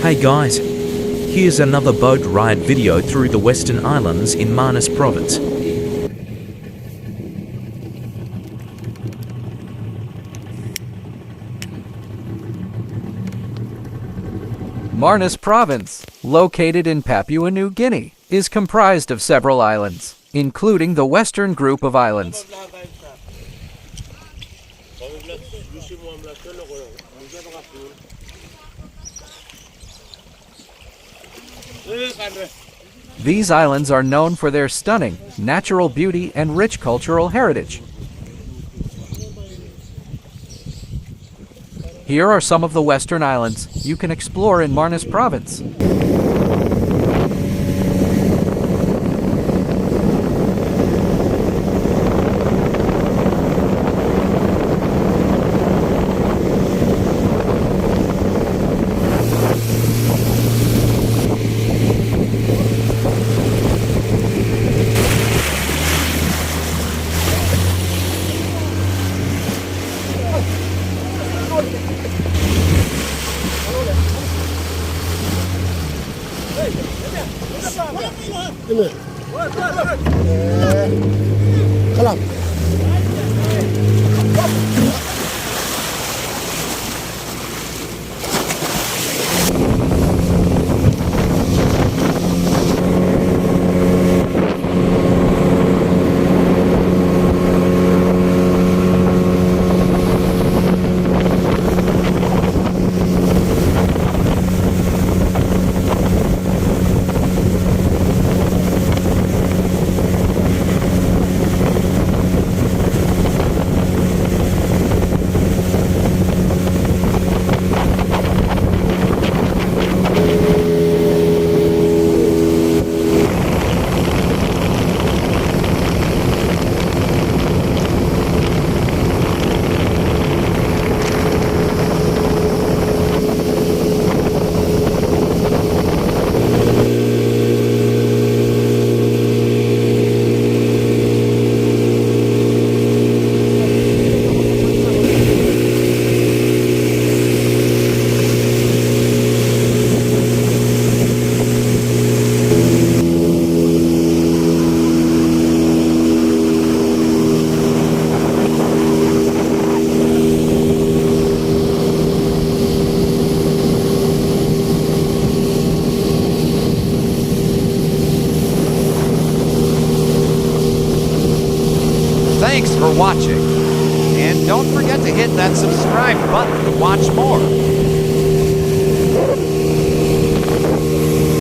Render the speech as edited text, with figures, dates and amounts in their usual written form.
Hey guys, here's another boat ride video through the Western Islands in Manus province. Manus Province, located in Papua New Guinea, is comprised of several islands, including the western group of islands. These islands are known for their stunning natural beauty and rich cultural heritage. Here are some of the western islands you can explore in Manus Province. Thanks for watching, and don't forget to hit that subscribe button to watch more.